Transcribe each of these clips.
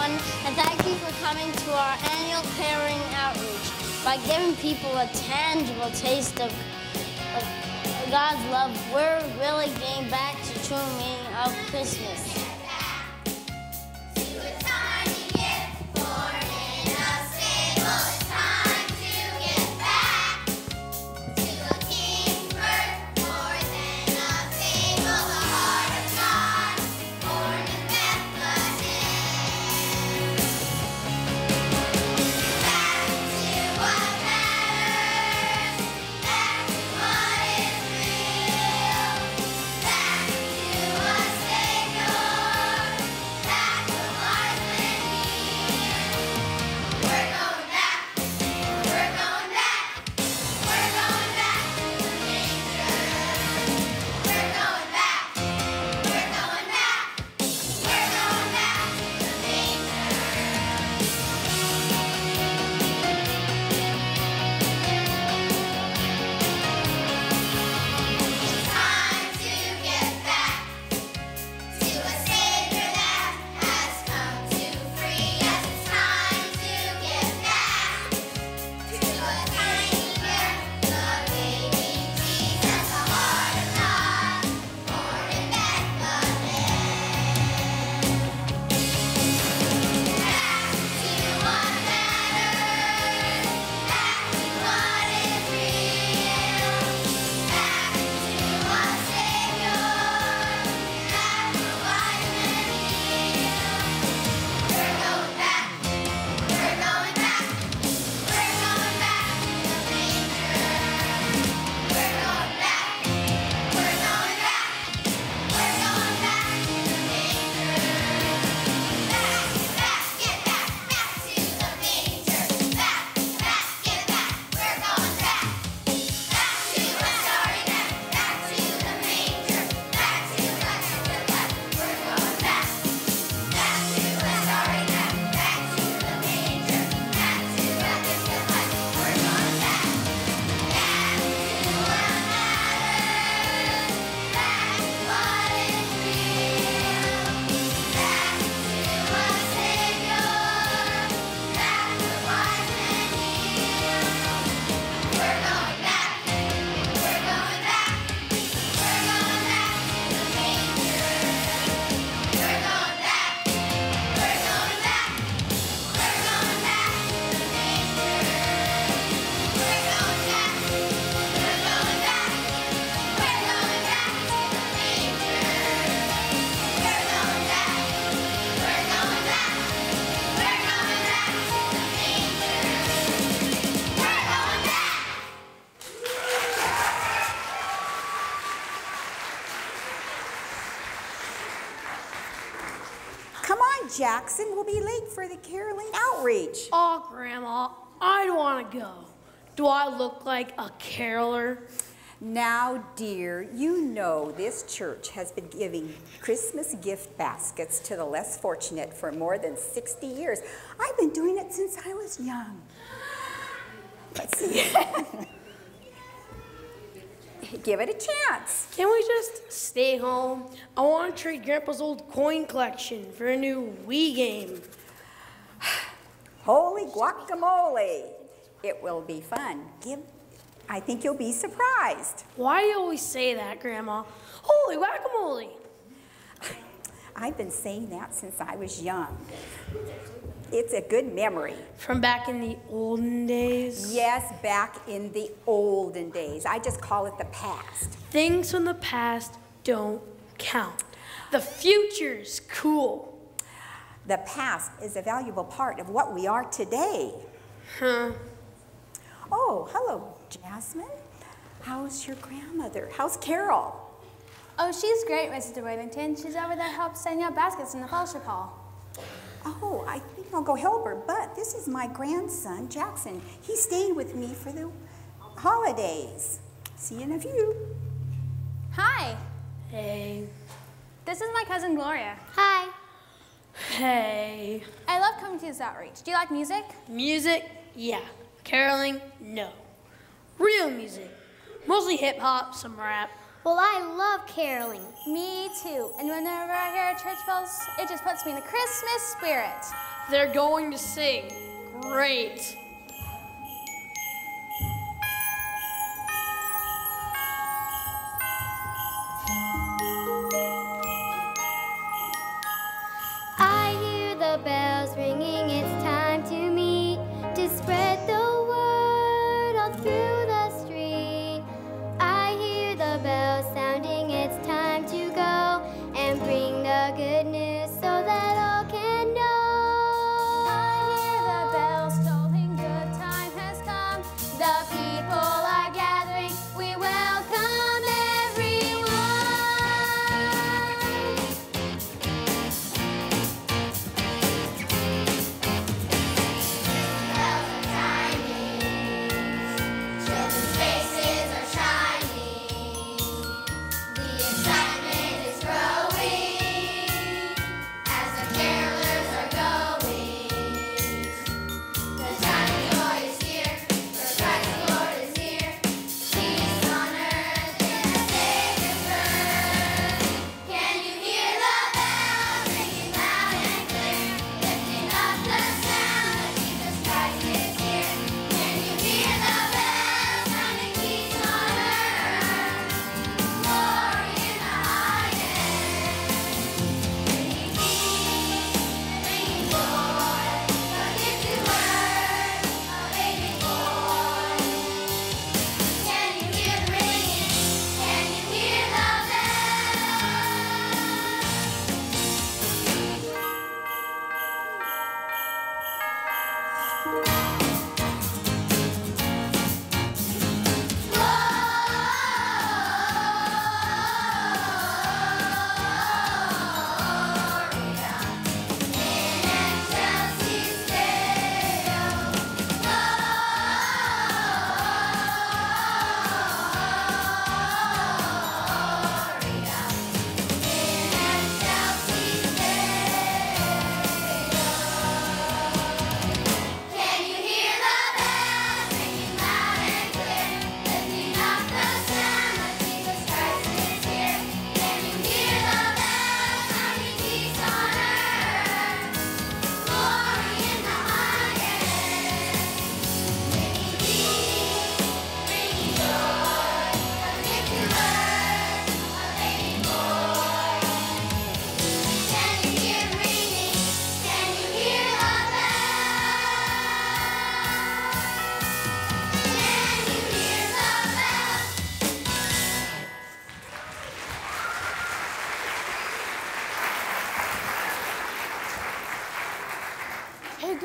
everyone, and thank you for coming to our annual caring outreach. By giving people a tangible taste of God's love, we're really getting back to true meaning of Christmas. Jackson will be late for the caroling outreach. Oh, Grandma, I don't want to go. Do I look like a caroler? Now, dear, you know this church has been giving Christmas gift baskets to the less fortunate for more than 60 years. I've been doing it since I was young. Let's see. Give it a chance. Can we just stay home? I want to trade Grandpa's old coin collection for a new Wii game. Holy guacamole. It will be fun. I think you'll be surprised. Why do you always say that, Grandma? Holy guacamole. I've been saying that since I was young. It's a good memory. From back in the olden days? Yes, back in the olden days. I just call it the past. Things from the past don't count. The future's cool. The past is a valuable part of what we are today. Huh. Oh, hello, Jasmine. How's your grandmother? How's Carol? Oh, she's great, Mrs. DeWayington. She's over there helping setting up baskets in the fellowship hall. Oh, I think I'll go help her, but this is my grandson, Jackson. He's staying with me for the holidays. See you in a few. Hi. Hey. This is my cousin, Gloria. Hi. Hey. I love coming to this outreach. Do you like music? Music? Yeah. Caroling? No. Real music. Mostly hip-hop, some rap. Well, I love caroling. Me too. And whenever I hear church bells, it just puts me in the Christmas spirit. They're going to sing. Great. I hear the bells ringing, it's time to meet, to spread the word all through the street. I hear the bells sounding, it's time to go and bring the good news so that all can know. I hear the bells tolling, good time has come. The people are gathering, we welcome everyone. Bells are chiming, children's faces are shining. The excitement is growing as the carolers are going. The time of joy is here, for Christ the Lord is here. Peace on earth in the Savior's birth. Can you hear the bells ringing loud and clear, lifting up the sound that Jesus Christ is here? Can you hear the bells sounding peace on earth, glory in the highest? Bringing peace, bringing joy, the gifted word of baby boy. Can you hear the ringing? Can you hear the Can you hear the bells ringing loud and clear, lifting up the sound that Jesus Christ is here? Can you hear the bells sounding peace on earth, glory in the highest? Bringing peace, bringing joy, the gifted word of baby boy. Can you hear the ringing? Can you hear the bells? Can you hear the bells? Hey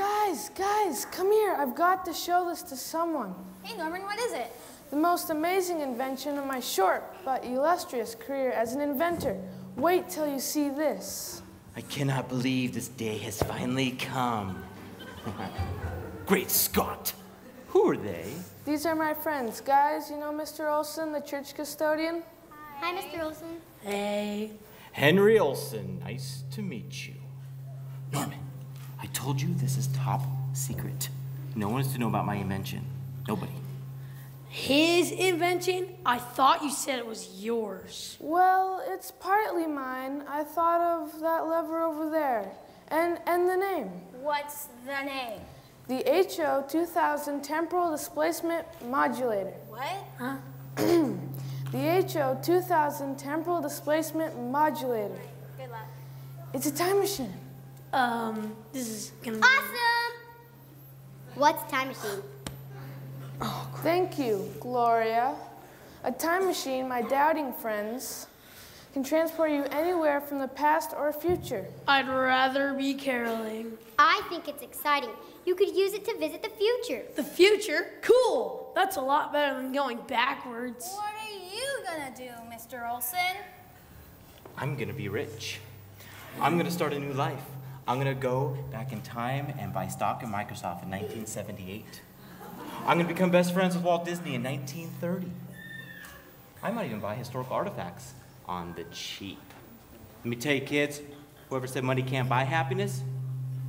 guys, come here. I've got to show this to someone. Hey Norman, what is it? The most amazing invention of my short but illustrious career as an inventor. Wait till you see this. I cannot believe this day has finally come. Great Scott! Who are they? These are my friends. Guys, you know Mr. Olson, the church custodian? Hi, Mr. Olson. Hey. Henry Olson, nice to meet you. Norman, I told you this is top secret. No one is to know about my invention. Nobody. His invention? I thought you said it was yours. Well, it's partly mine. I thought of that lever over there. And the name. What's the name? The HO 2000 Temporal Displacement Modulator. What? Huh? The HO 2000 Temporal Displacement Modulator. Good luck. It's a time machine. This is gonna be awesome. What's a time machine? Thank you, Gloria. A time machine, my doubting friends, can transport you anywhere from the past or future. I'd rather be caroling. I think it's exciting. You could use it to visit the future. The future? Cool. That's a lot better than going backwards. What are you gonna do, Mr. Olson? I'm gonna be rich. I'm gonna start a new life. I'm gonna go back in time and buy stock in Microsoft in 1978. I'm gonna become best friends with Walt Disney in 1930. I might even buy historical artifacts on the cheap. Let me tell you, kids, whoever said money can't buy happiness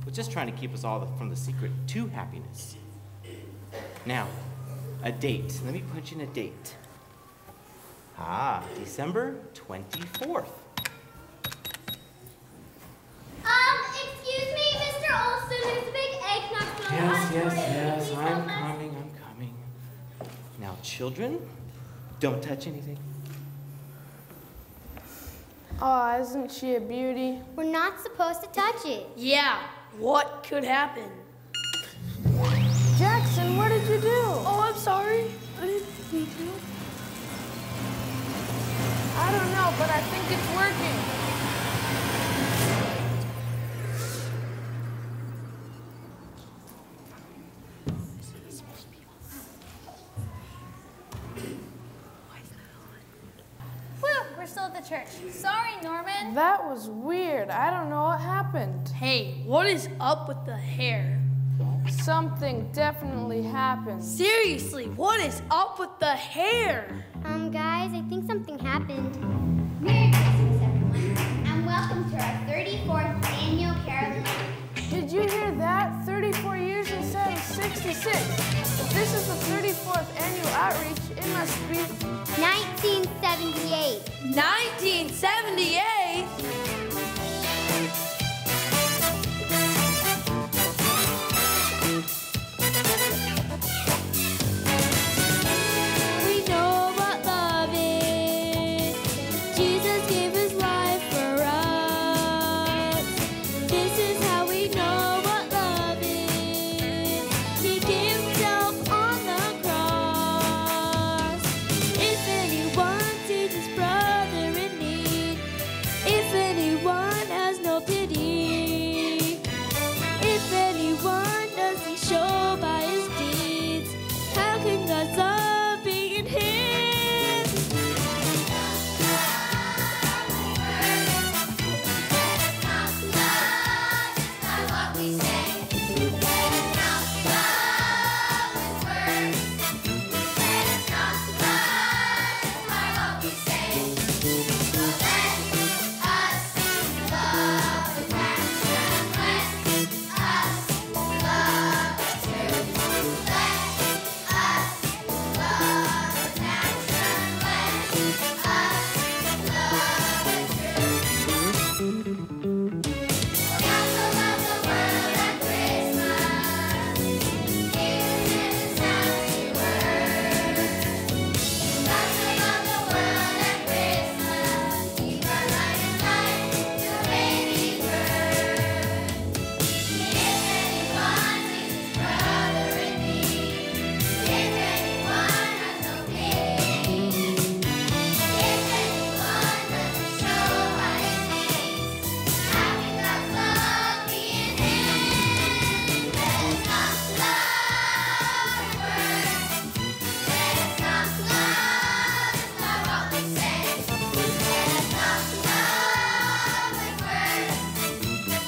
was just trying to keep us all from the secret to happiness. Now, a date. Let me punch in a date. December 24th. Excuse me, Mr. Olson, there's a big eggnog going on. Yes, I'm coming. Now, children, don't touch anything. Oh, isn't she a beauty? We're not supposed to touch it. Yeah, what could happen? Jackson, what did you do? Oh, I'm sorry. I didn't mean to. I don't know, but I think it's working. We're still at the church. Sorry, Norman. That was weird. I don't know what happened. Hey, what is up with the hair? Something definitely happened. Seriously, what is up with the hair? Guys, I think something happened. Merry Christmas, everyone, and welcome to our 34th annual Caroling. Did you hear that? 34 years instead of 66. If this is the 34th annual outreach, it must be 1978. 1978? We know what love is. Jesus gave his life for us. This is how we know what love is. He gave himself on the cross. If anyone sees his brother in need, if anyone has no pity, if anyone doesn't show by his deeds, how can God's love be in him? What we say. Let us not love with words. Let us not love by what we say. So let us love with passion. Let us love with truth. Let us love with passion. Let us love with truth. God so loved the world at Christmas, gave his happy word. God so loved the world at Christmas, he brought light and life to a baby bird. If anyone sees his brother in need, if anyone has no pity, if anyone doesn't show by his deeds, how can God's love be in him? Let us not love with words. Let us not love just by what we say. Let us not love with words.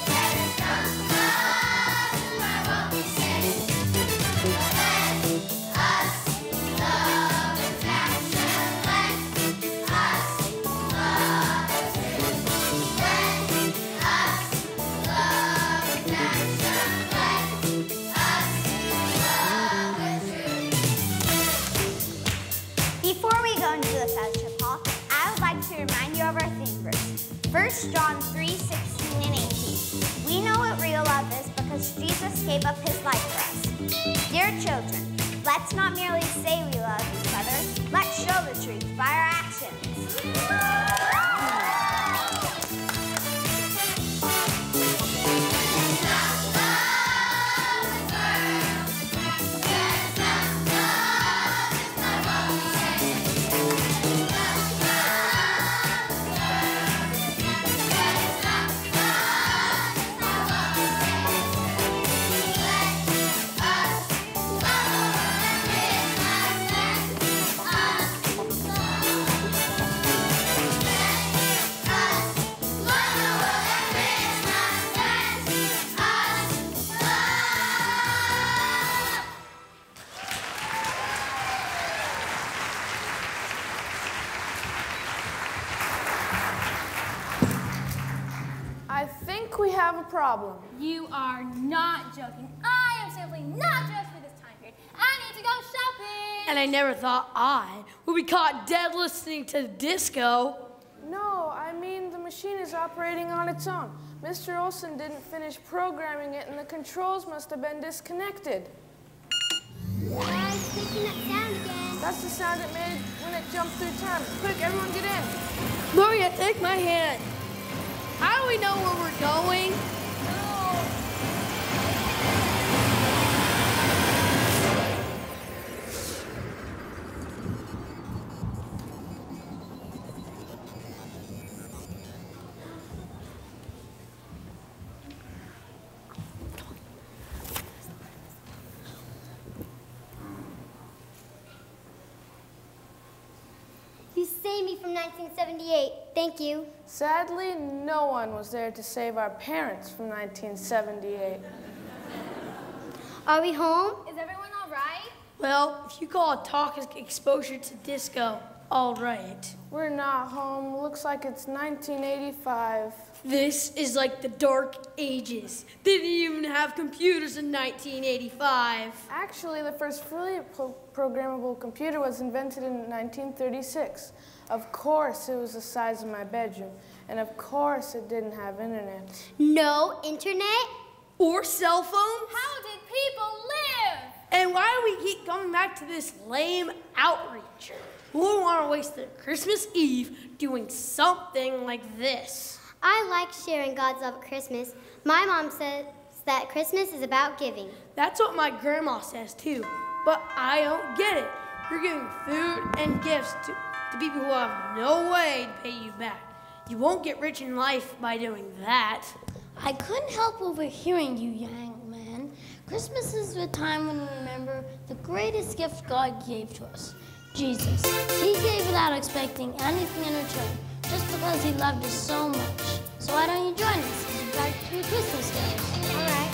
Let us not love just by what we say. So let us love with passion. Let us love with truth. Let us love with passion. Let us love with truth. Before we go into the fellowship hall, I would like to remind you of our theme verse. 1 John 3:16 and 18. We know what real love is because Jesus gave up his life for us. Dear children, let's not merely say we love each other, let's show the truth by our actions. I think we have a problem. You are not joking. I am simply not dressed for this time period. I need to go shopping. And I never thought I would be caught dead listening to disco. No, I mean the machine is operating on its own. Mr. Olson didn't finish programming it and the controls must have been disconnected. Why is it making that sound again? That's the sound it made when it jumped through time. Quick, everyone get in. Gloria, take my hand. How do we know where we're going? You saved me from 1978. Thank you. Sadly, no one was there to save our parents from 1978. Are we home? Is everyone all right? Well, if you call a talk exposure to disco all right. We're not home. Looks like it's 1985. This is like the dark ages. They didn't even have computers in 1985. Actually, the first fully programmable computer was invented in 1936. Of course, it was the size of my bedroom. And of course, it didn't have internet. No internet? Or cell phones? How did people live? And why do we keep coming back to this lame outreach? Who would want to waste their Christmas Eve doing something like this? I like sharing God's love at Christmas. My mom says that Christmas is about giving. That's what my grandma says too. But I don't get it. You're giving food and gifts to people who have no way to pay you back. You won't get rich in life by doing that. I couldn't help overhearing you, young man. Christmas is the time when we remember the greatest gift God gave to us, Jesus. He gave without expecting anything in return, just because he loved us so much. So why don't you join us as we back to the Christmas carols? All right.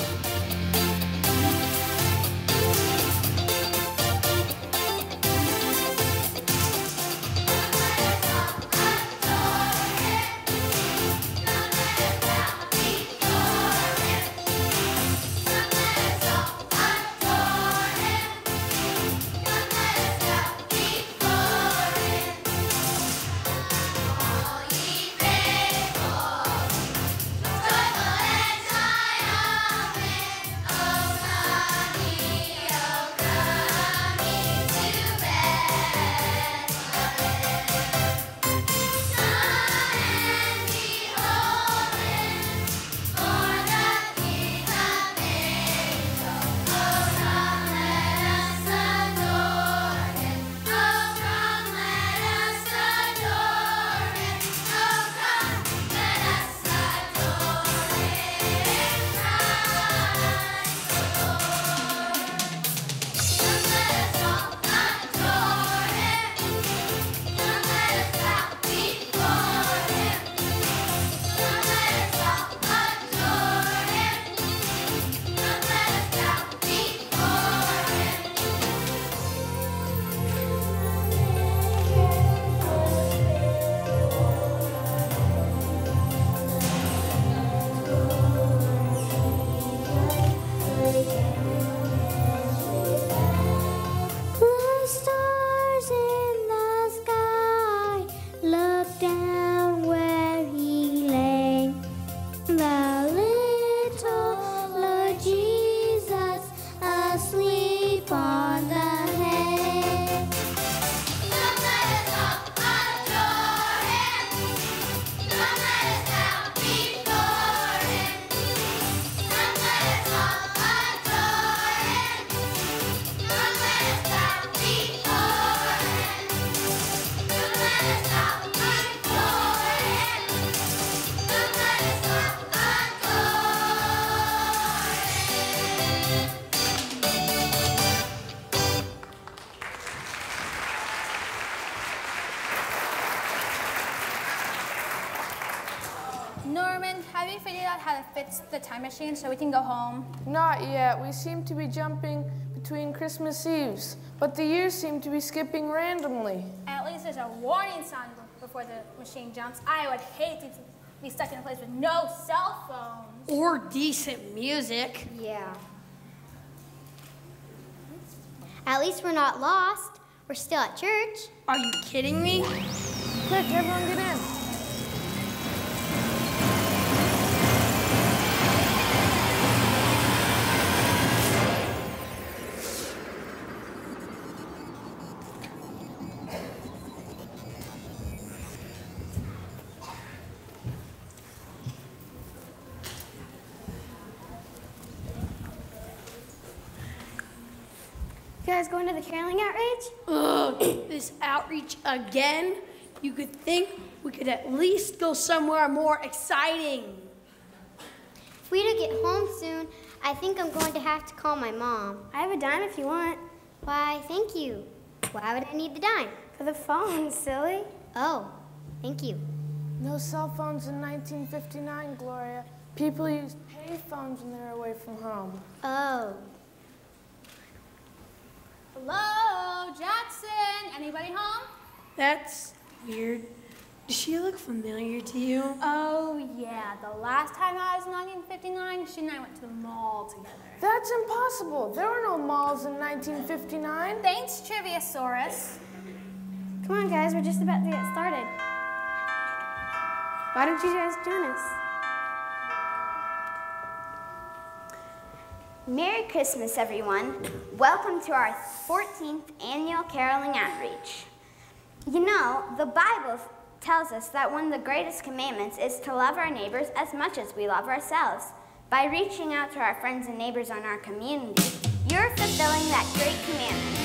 Have you figured out how to fix the time machine so we can go home? Not yet. We seem to be jumping between Christmas Eves, but the years seem to be skipping randomly. At least there's a warning sound before the machine jumps. I would hate to be stuck in a place with no cell phones. Or decent music. Yeah. At least we're not lost. We're still at church. Are you kidding me? Quick, everyone get in. You guys going to the caroling outreach? Ugh, this outreach again? You could think we could at least go somewhere more exciting. If we don't get home soon, I think I'm going to have to call my mom. I have a dime if you want. Why, thank you. Why would I need the dime? For the phone, silly. Oh, thank you. No cell phones in 1959, Gloria. People used pay phones when they were away from home. Oh. Hello, Jackson. Anybody home? That's weird. Does she look familiar to you? Oh, yeah. The last time I was in 1959, she and I went to the mall together. That's impossible. There were no malls in 1959. Thanks, Triviosaurus. Come on, guys. We're just about to get started. Why don't you guys join us? Merry Christmas, everyone. Welcome to our 14th annual caroling outreach. You know, the Bible tells us that one of the greatest commandments is to love our neighbors as much as we love ourselves. By reaching out to our friends and neighbors on our community, you're fulfilling that great commandment.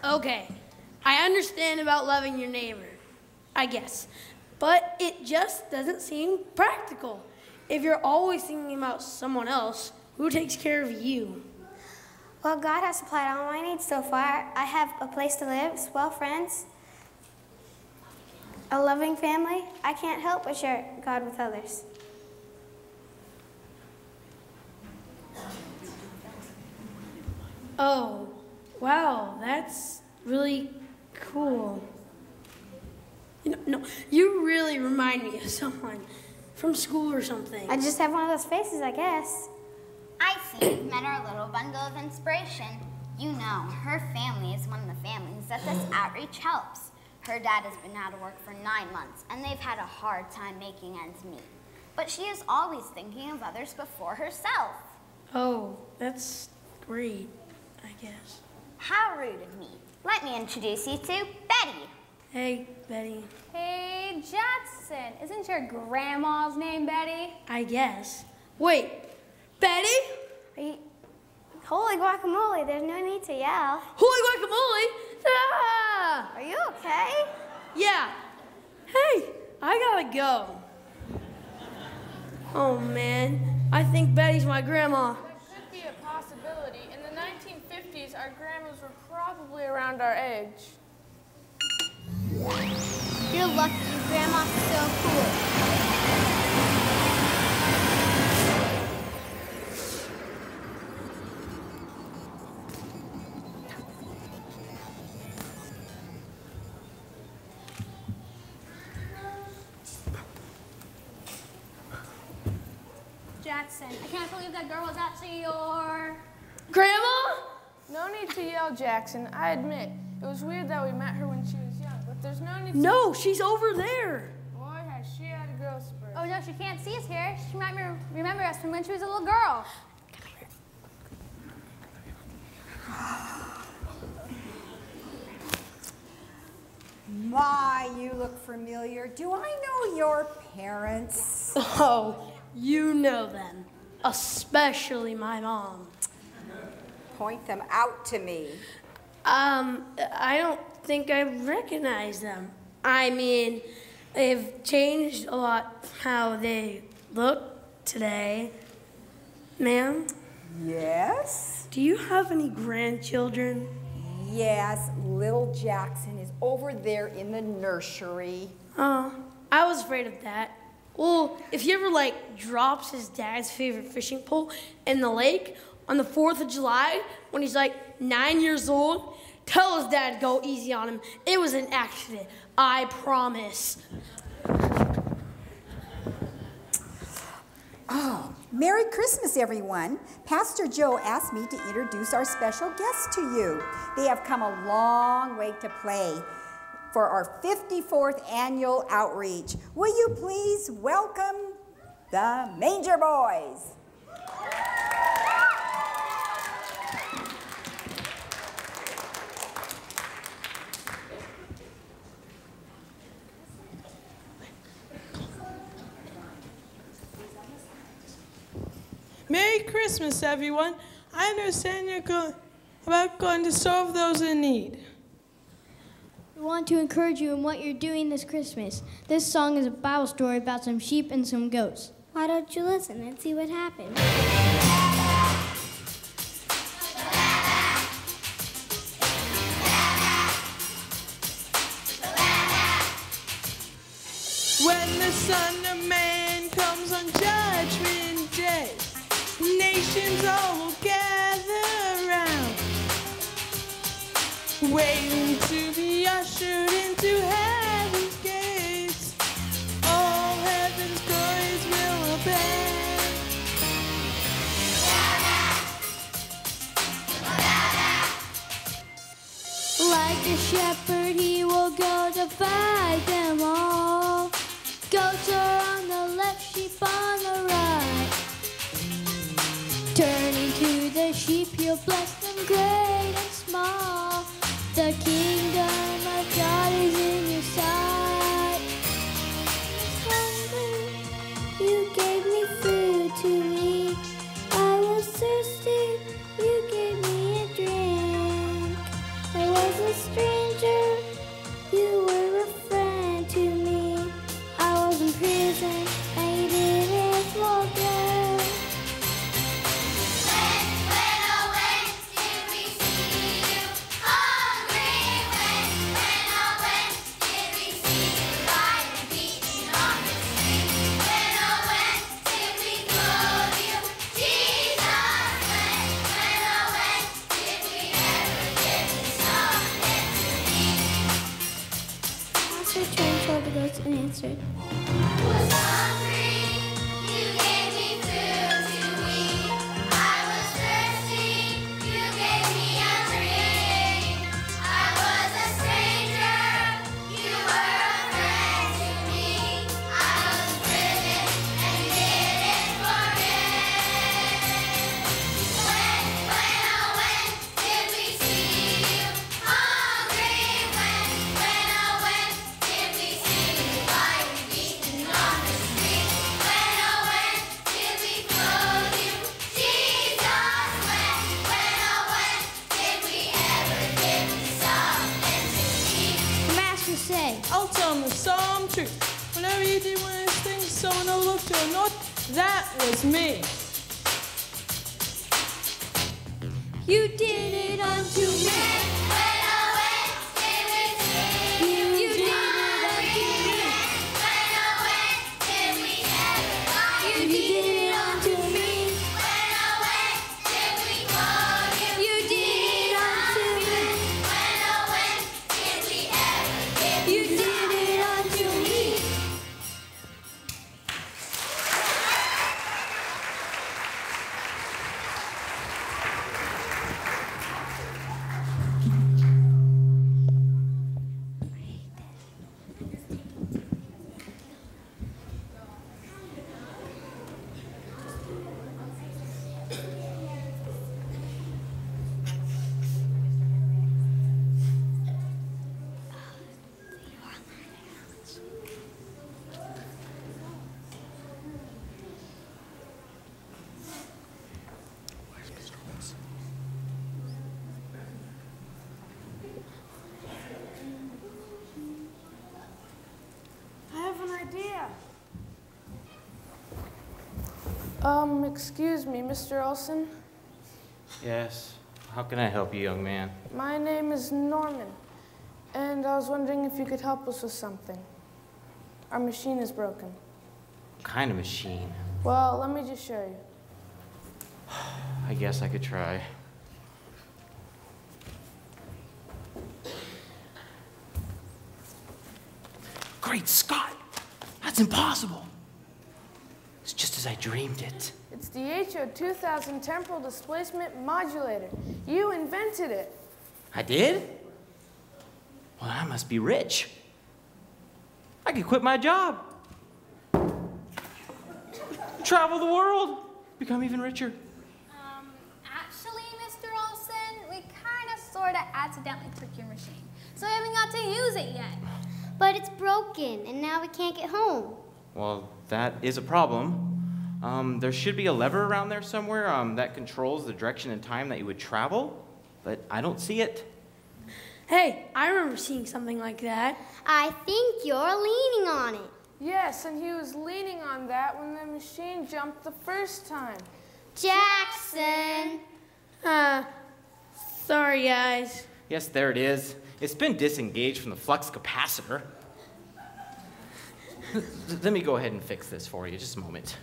Okay, I understand about loving your neighbor, I guess, but it just doesn't seem practical. If you're always thinking about someone else, who takes care of you? Well, God has supplied all my needs so far. I have a place to live, swell friends, a loving family. I can't help but share God with others. Oh, wow, that's really cool. No, you really remind me of someone from school or something. I just have one of those faces, I guess. I see you've met our little bundle of inspiration. You know, her family is one of the families that this outreach helps. Her dad has been out of work for 9 months, and they've had a hard time making ends meet. But she is always thinking of others before herself. Oh, that's great, I guess. How rude of me. Let me introduce you to Betty. Hey, Betty. Hey, Jackson. Isn't your grandma's name Betty? I guess. Wait, Betty? Holy guacamole, there's no need to yell. Holy guacamole! Ah! Are you okay? Yeah. Hey, I gotta go. Oh, man. I think Betty's my grandma. That could be a possibility. In the 1950s, our grandmas were probably around our age. You're lucky. Your grandma's so cool. Jackson, I can't believe that girl was actually your... Grandma? No need to yell, Jackson. I admit, it was weird that we met her when she was young, but there's no need to... No, she's over there. Boy, has she had a growth spurt. Oh, no, she can't see us here. She might remember us from when she was a little girl. My, you look familiar. Do I know your parents? Oh, you know them. Especially my mom. Point them out to me. I don't think I recognize them. I mean, they've changed a lot how they look today. Ma'am, Yes? do you have any grandchildren? Yes, little Jackson is over there in the nursery. Oh, I was afraid of that. Well, if he ever, drops his dad's favorite fishing pole in the lake on the 4th of July when he's, 9 years old, tell his dad to go easy on him. It was an accident. I promise. Oh, Merry Christmas, everyone. Pastor Joe asked me to introduce our special guests to you. They have come a long way to play for our 54th annual outreach. Will you please welcome the Manger Boys? Merry Christmas, everyone. I understand you're going to serve those in need. We want to encourage you in what you're doing this Christmas. This song is a Bible story about some sheep and some goats. Why don't you listen and see what happens? When the Son of Man comes on Judgment Day, nations all will gather around, waiting to be ushered into heaven's gates. All heaven's glories will abound. Like a shepherd, he will go to find them all. Goats are on the left, sheep on the right. Turning to the sheep, he'll bless them great and small. The kingdom of God is in your sight. Hungry, you gave me food to eat. I was thirsty, you gave me a drink. I was a stranger, you were a friend to me. I was in prison, and you didn't forget. When I went to and answered. Was hungry, you gave me food to eat. I was thirsty, you gave me a drink. I was a stranger, you were a friend to me. I was driven and you didn't forget. When did we see you hungry? When did we see you lying beaten on the street? When did we clothe you, Jesus? When did we ever give you something to eat? The master said, I'll tell them the solemn truth. Whenever you did one of these things, someone will look to the north. That was me. you did it unto me. When did we see you? You did it unto me. When did we ever You did it unto me. When did we clothe you? You did it unto me. When did we ever give You did it unto me. I have an idea. Excuse me, Mr. Olson. Yes. How can I help you, young man? My name is Norman, and I was wondering if you could help us with something. Our machine is broken. What kind of machine? Well, let me just show you. I guess I could try. Great Scott! That's impossible! It's just as I dreamed it. It's the HO 2000 temporal displacement modulator. You invented it. I did? Well, I must be rich. I could quit my job. Travel the world. Become even richer. Actually, Mr. Olson, we kind of sort of accidentally took your machine. So we haven't got to use it yet. But it's broken, and now we can't get home. Well, that is a problem. There should be a lever around there somewhere that controls the direction and time that you would travel, but I don't see it. Hey, I remember seeing something like that. I think you're leaning on it. Yes, and he was leaning on that when the machine jumped the first time. Jackson! Sorry, guys. Yes, there it is. It's been disengaged from the flux capacitor. Let me go ahead and fix this for you, just a moment.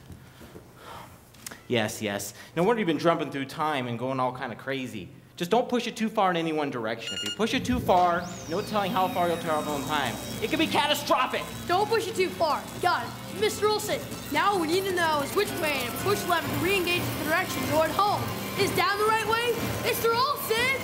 Yes, yes. No wonder you've been jumping through time and going all kind of crazy. Just don't push it too far in any one direction. If you push it too far, no telling how far you'll travel in time. It could be catastrophic. Don't push it too far. Got it. Mr. Olson, now what we need to know is which way to push lever to re-engage the direction toward home. Is down the right way? Mr. Olson!